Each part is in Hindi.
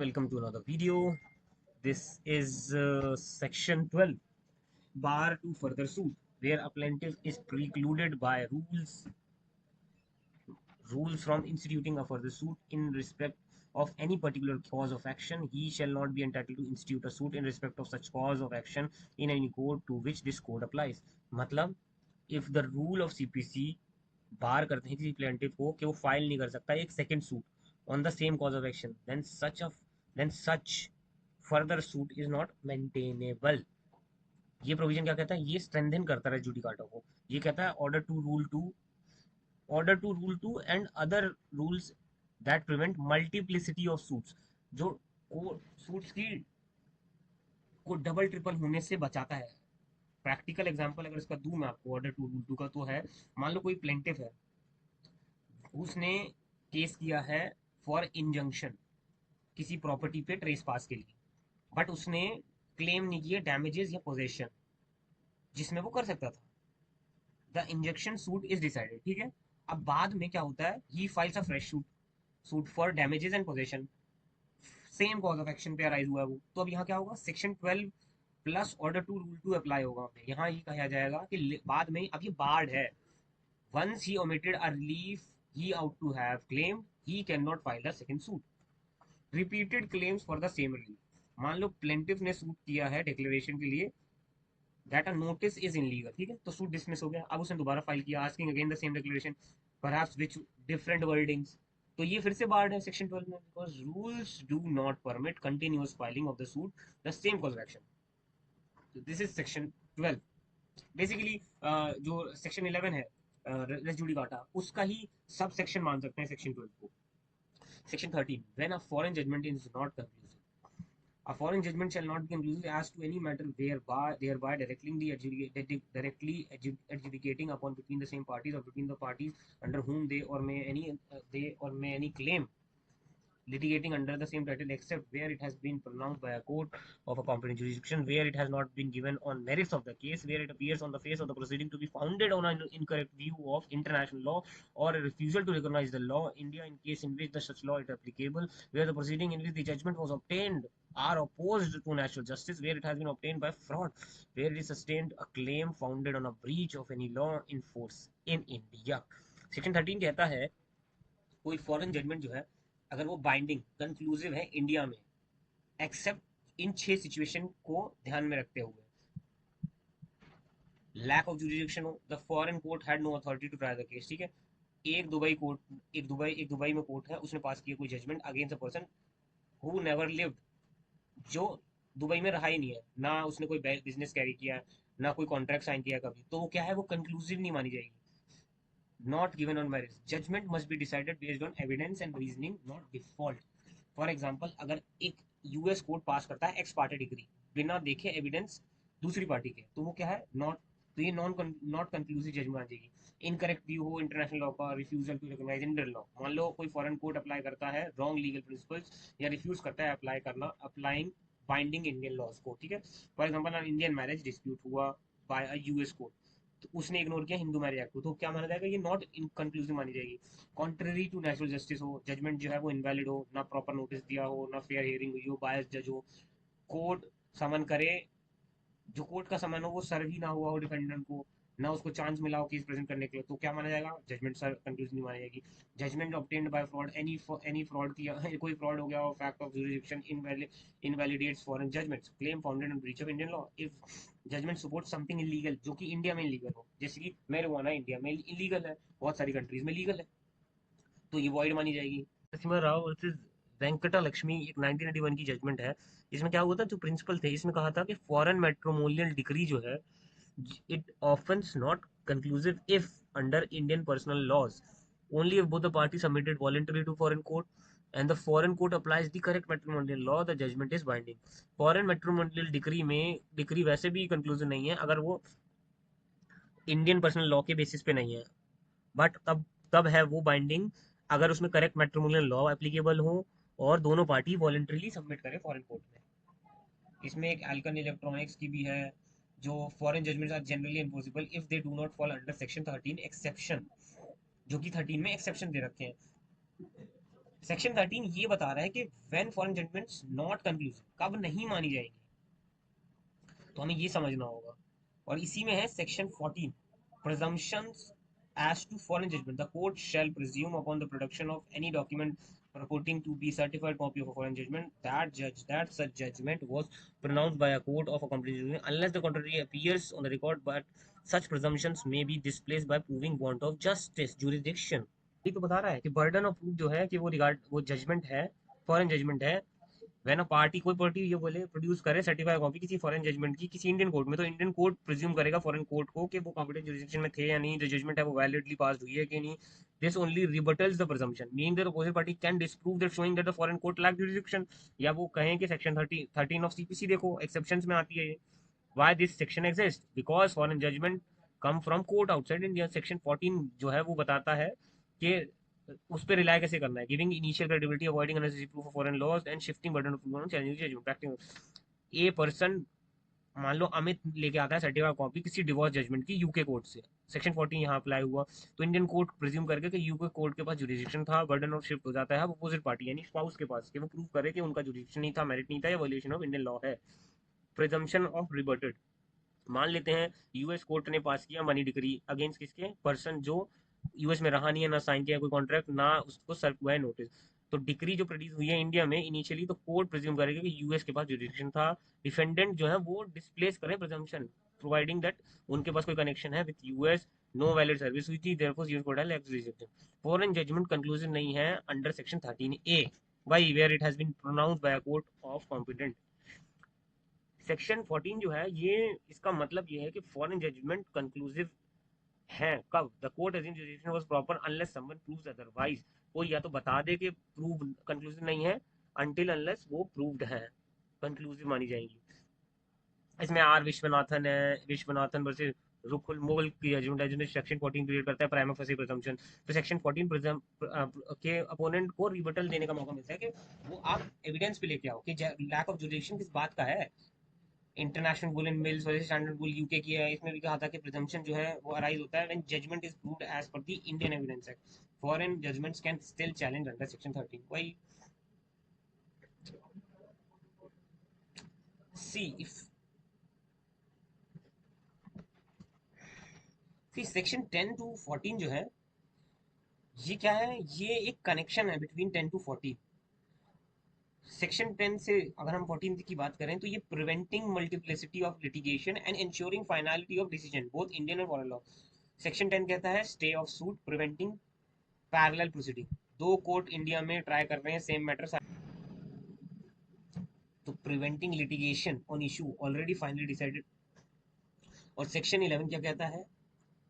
welcome to another video. This is section 12, bar to further suit, where a plaintiff is precluded by rules from instituting a further suit in respect of any particular cause of action. He shall not be entitled to institute a suit in respect of such cause of action in any court to which this code applies. मतलब if the rule of CPC बार करते हैं किसी प्लेंटिफ को कि वो फाइल नहीं कर सकता एक second suit on the same cause of action, then such further suit is not maintainable. ये प्रोविजन क्या कहता है? ये स्ट्रेंथन करता है जुडिकाटा को. ये कहता है order two rule two and other rules that prevent multiplicity of suits, जो को सूट्स की को डबल ट्रिपल होने से बचाता है. प्रैक्टिकल एग्जांपल अगर इसका दूं मैं आपको ऑर्डर टू रूल टू का, तो है मान लो कोई प्लेंटिफ है, उसने केस किया है फॉर इंजंक्शन किसी प्रॉपर्टी पे ट्रेस पास के लिए, बट उसने क्लेम नहीं किया डैमेजेस या पोजेशन जिसमें वो कर सकता था. The injunction suit is decided, ठीक है. अब बाद में क्या होता है, he files a fresh suit for damages and possession, same cause of action पे अराइज हुआ है वो. तो अब यहाँ क्या होगा, section 12 plus order two rule two apply होगा. यहाँ ये कहा जाएगा कि बाद में अब ये बार्ड है. Once he omitted a relief he ought to have claimed, he cannot file a second suit. Repeated claims for the same relief. मान लो प्लेंटिफ ने सूट किया है डिक्लेरेशन के लिए that a notice is illegal, ठीक है, तो सूट डिसमिस हो गया. अब उसने दोबारा फाइल किया asking again the same declaration, perhaps which different wordings, तो ये फिर से बार्ड है सेक्शन 12 में, because rules do not permit continuous filing of the suit the same cause of action. तो दिस इज सेक्शन 12. बेसिकली जो सेक्शन 11 है रेस जुडिकाटा, उसका ही सब सेक्शन मान सकते हैं सेक्शन 12 को. Section 13, when a foreign judgment is not conclusive, a foreign judgment shall not be conclusive as to any matter thereby directly adjudicating upon between the same parties or between the parties under whom they or may any claim litigating under the same title, except where it has been pronounced by a court of a competent jurisdiction, where it has not been given on merits of the case, where it appears on the face of the proceeding to be founded on an incorrect view of international law or a refusal to recognize the law India in case in which the such law is applicable, where the proceeding in which the judgment was obtained are opposed to natural justice, where it has been obtained by fraud, where it is sustained a claim founded on a breach of any law in force in India. Section 13 कहता है कोई फॉरेन जजमेंट जो है अगर वो बाइंडिंग कंक्लूसिव है इंडिया में, एक्सेप्ट इन 6 सिचुएशन को ध्यान में रखते हुए. लैक ऑफ जुरिडिक्शन हो, the foreign court had no authority to try the case, ठीक है. एक दुबई में कोर्ट है, उसने पास किया कोई judgment against a person who never lived, जो दुबई में रहा ही नहीं है, ना उसने कोई बिजनेस कैरी किया, ना कोई कॉन्ट्रैक्ट साइन किया कभी, तो वो क्या है, वो कंक्लूसिव नहीं मानी जाएगी. Not given on merits. Judgment must be decided based on evidence and reasoning, not default. For example, अगर एक यूएस कोर्ट पास करता है एक्स पार्टी डिग्री बिना देखे एविडेंस दूसरी पार्टी के, तो वो क्या है, नॉट, तो ये नॉट कंक्लूसिव जजमेंट आ जाएगी. इनकरेक्ट व्यू हो इंटरनेशनल लॉ का, refusal to recognize Indian law, मान लो कोई फॉरेन कोर्ट अप्लाई करता है रॉन्ग लीगल प्रिंसिपल्स या रिफ्यूज करता है अप्लाइंग बाइंडिंग इंडियन लॉज को, ठीक है. For example Indian marriage dispute हुआ बाय अ यूएस कोर्ट, तो उसने इग्नोर किया हिंदू मैरिज एक्ट को, तो क्या माना जाएगा, ये नॉट कंक्लूसिव मानी जाएगी. कॉन्ट्ररी टू नेचुरल जस्टिस हो, जजमेंट जो है वो इनवैलिड हो, ना प्रॉपर नोटिस दिया हो, ना फेयर हियरिंग हुई हो, बायस जज हो, कोर्ट समन करे, जो कोर्ट का समन हो वो सर्व ही ना हुआ हो डिफेंडेंट को, ना उसको चांस मिला हो केस प्रेजेंट करने के लिए, तो क्या माना जाएगा, जजमेंट सर कंक्लूसिव नहीं मानी जाएगी. Judgment obtained by fraud, any fraud किया कोई फ्रॉड हो गया हो, fact of jurisdiction invalidates foreign judgments, claim founded on breach of Indian law, if judgment support something illegal जो कि इंडिया में इलीगल हो, जैसे कि मैरिजुआना इंडिया में इलीगल है, बहुत सारी कंट्रीज में लीगल है, तो ये वॉइड मानी जाएगी. नरसिम्हा राव वर्सेस वेंकटा लक्ष्मी एक 1981 की जजमेंट है. इसमें क्या हुआ था, जो प्रिंसिपल थे, इसमें कहा था कि फॉरेन मैट्रिमोनियल डिग्री जो है it often not conclusive if under Indian personal laws only if both the parties submitted voluntarily to foreign court and the foreign court applies the correct matrimonial law, the judgment is binding. foreign matrimonial degree में डिग्री वैसे भी कंक्लूसिव नहीं है अगर वो इंडियन पर्सनल लॉ के बेसिस पे नहीं है, बट तब है वो बाइंडिंग अगर उसमें करेक्ट मैट्रिमोनियल लॉ एप्लीकेबल हो और दोनों पार्टी वॉलंटरीली सबमिट करें फॉरेन कोर्ट में. इसमें एक अल्कन इलेक्ट्रॉनिक्स की भी है, जो foreign judgments are generally enforceable if they do not fall under section 13 exception, जो कि 13 में एक्सेप्शन दे रखे हैं. सेक्शन 13 ये बता रहा है कि when foreign judgments not conclusive, कब नहीं मानी जाएंगी, तो हमें ये समझना होगा। और इसी में है section 14, presumptions as to foreign judgment. The court shall presume upon the production of any document purporting to be certified copy of a foreign judgment that such judgment was pronounced by a court of a complete jurisdiction unless the contrary appears on the record, but such presumptions may be displaced by proving want of justice jurisdiction. ये तो बता रहा है कि बर्डन ऑफ प्रूफ जो है कि वो जजमेंट है, फॉरेन जजमेंट है, व्हेन अ पार्टी, कोई पार्टी ये बोले प्रोड्यूस करे सर्टिफाइड कॉपी किसी फॉरेन जजमेंट की किसी इंडियन कोर्ट में, तो इंडियन कोर्ट प्रिज्यूम करेगा फॉरेन कोर्ट को कि वो कॉम्पिटेंट जुरिस्डिक्शन में थे या नहीं, जो जजमेंट है वो वैलिडली पास हुई है कि नहीं। This only rebuttals the presumption mean that opposite party can disprove that showing that the foreign court lack jurisdiction, या वो कहें कि सेक्शन 13 ऑफ सीपीसी देखो एक्सेप्शंस में आती है ये। Why this section exist, because foreign judgment come from court outside India. Section 14 जो है वो बताता है कि उस पर रिलाई कैसे करना है, giving initial credibility, avoiding unnecessary proof of foreign laws and shifting burden of proof on challenging judgment practical. A person, मान लो अमित लेके आता है सर्टिफाइड कॉपी किसी डिवोर्स जजमेंट की यूके कोर्ट से, सेक्शन 14 यहाँ अप्लाई हुआ, तो इंडियन कोर्ट प्रिज्यूम करके कि यूके कोर्ट के पास जुरिस्डिक्शन था, बर्डन ऑफ शिफ्ट हो जाता है अपोजिट पार्टी यानी स्पाउस के पास कि वो प्रूव करे कि उनका जुरिस्डिक्शन नहीं था, मेरिट नहीं था, या वायलेशन ऑफ इंडियन लॉ है। प्रिजम्पशन ऑफ रिबर्टेड, मान लेते हैं यूएस कोर्ट ने पास किया मनी डिक्री अगेंस्ट किसके, पर्सन जो यूएस में रहा नहीं है, ना साइन किया कोई कॉन्ट्रैक्ट, ना उसको सर्व हुआ है नोटिस, तो डिक्री जो प्रोड्यूस हुई है इंडिया में इनिशियली, तो कोर्ट प्रिज्यूम करेगा कि यूएस के पास जुरिडिक्शन था, डिफेंडेंट जो है वो डिस्प्लेस करें प्रिजम्पशन प्रोवाइडिंग दैट उनके पास कोई कनेक्शन है with US, no valid service हुई थी, therefore US court has exclusive. Foreign judgment conclusive नहीं है under section 13 A, why where it has been pronounced by a court of competent. Section 14 जो है ये, इसका मतलब ये है कि फॉरेन जजमेंट कंक्लूसिव है कब, the court assumes jurisdiction was proper unless someone proves otherwise, कोई या तो बता दे कि प्रूव कंक्लूसिव नहीं है, अनटिल अनलेस वो प्रूव्ड है कंक्लूसिव मानी जाएंगी। इसमें आर विश्वनाथन है, विश्वनाथन वर्सेस रुकुल मोल की जजमेंट है जिन्हें सेक्शन 14 क्रिएट करता है प्राइमा फेसी प्रिजम्पशन। तो सेक्शन 14 के अपोनेंट को रिबटल देने का मौका मिलता है कि वो आप एविडेंस पे लेके आओ कि लैक ऑफ जुरिस्डिक्शन किस बात का है। International bull and mills versus standard bull UK की है, इसमें भी कहा था कि प्रिजम्पशन जो है वो अराइज होता है when judgment is proved as per the Indian evidence act, foreign judgments can still challenge under section 13। वही see if see section 10 to 14 जो है ये क्या है, ये एक कनेक्शन है बिटवीन 10 टू 14। सेक्शन 10 से अगर हम 14 की बात करें तो ये preventing multiplicity of litigation and ensuring finality of decision both Indian और फॉरेन लॉ। सेक्शन 10 कहता है stay of suit, preventing parallel proceeding, दो कोर्ट इंडिया में ट्राई कर रहे हैं सेम मैटर, तो preventing litigation on issue already finally decided. और सेक्शन 11 क्या कहता है,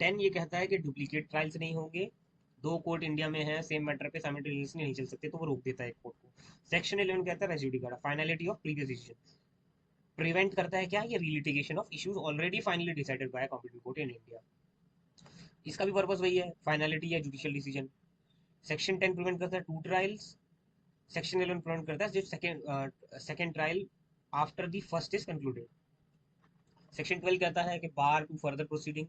10 ये कहता है कि डुप्लीकेट ट्रायल्स नहीं होंगे, दो कोर्ट इंडिया में है सेम मैटर पे साइमल्टेनियसली नहीं चल सकते, तो वो रोक देता है एक कोर्ट को। सेक्शन 11 कहता है res judicata, finality of previous decision, prevent करता है क्या, ये relitigation of issues already finally decided by competent court in India. इसका भी पर्पस वही है, फाइनलिटी या जुडिशियल डिसीजन। सेक्शन 10 प्रिवेंट करता है टू ट्रायल्स, सेक्शन 11 प्रिवेंट करता है जब second trial after the first is concluded. Section 12 कहता है कि बार टू फर्दर प्रोसीडिंग,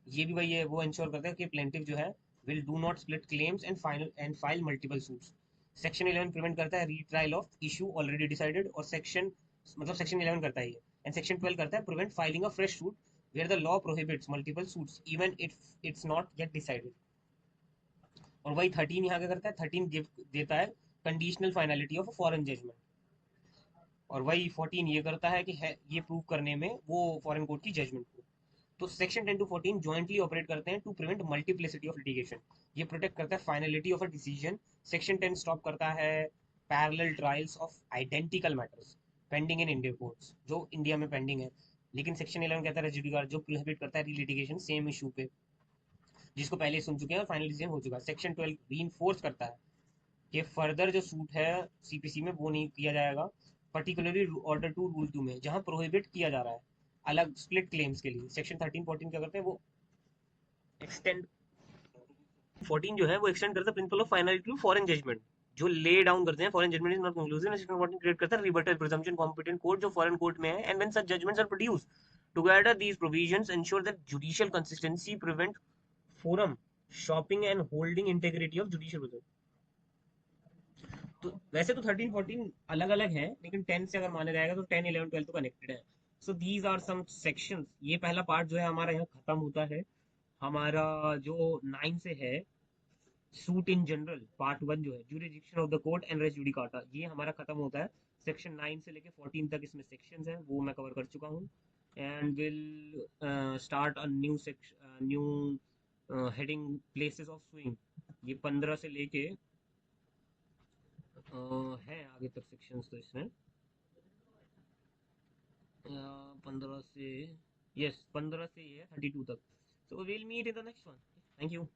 ये भी वही है, वो इंश्योर करता है कि प्लेंटिफ जो है will do not split claims and file multiple suits. Section 11 prevent करता है retrial of issue already decided, और सेक्शन 11 करता है ये, एंड सेक्शन 12 करता है prevent filing a fresh suit where the law prohibits multiple suits even if it's not yet decided. और वही 13 यहाँ क्या करता है, 13 गिव देता है conditional finality of foreign judgment. और वही 14 ये करता है कि है ये प्रूव करने में वो फॉरेन कोर्ट की जजमेंट को। तो सेक्शन 10 टू 14 जॉइंटली ऑपरेट करते हैं to prevent multiplicity of litigation, ये प्रोटेक्ट करता है finality of a decision. Section 10 stop करता है parallel trials of identical matters pending in India courts, जो इंडिया में पेंडिंग है। लेकिन सेक्शन 11 कहता है रेजिडिकार, जो प्रोहिबिट करता है रीलिटिगेशन सेम इशू पे जिसको पहले सुन चुके हैं और फाइनल डिसीजन हो चुका है। सेक्शन 12 रीइंफोर्स करता है कि फर्दर जो सूट है सीपीसी में वो नहीं किया जाएगा, पर्टिकुलरली ऑर्डर टू रूल 2 में जहां प्रोहिबिट किया जा रहा है अलग स्प्लिट क्लेम्स के लिए। सेक्शन 13 14 क्या करते हैं, वो एक्सटेंड 14 जो है वो एक्सटेंड करता है principle of finality to foreign judgment, जो ले डाउन करते हैं foreign judgment is not conclusive. Section 14 create करता है रिबटल प्रिजम्पशन कॉम्पिटेंट कोर्ट जो फॉरेन कोर्ट में है, and when such judgments are produced together these provisions ensure that judicial consistency, prevent forum shopping and holding integrity of judicial process. तो वैसे तो 13 14 अलग अलग है, लेकिन 10 से अगर माना जाएगा तो 10 11 12 तो कनेक्टेड है। So these are some sections. ये पहला पार्ट जो है हमारा यहाँ खत्म होता है। हमारा जो 9 से है, सूट इन जनरल पार्ट 1 जो है, jurisdiction of the court and res judicata, ये हमारा खत्म होता है। सेक्शन 9 से लेके 14 तक इसमें सेक्शंस हैं, वो मैं कवर कर चुका हूँ। And will start a new section, new heading, places of swing. ये 15 से लेके है आगे तक सेक्शंस तो इसमें 15 से, यस 15 से ये है 32 तक। So will meet in the next one. Thank you.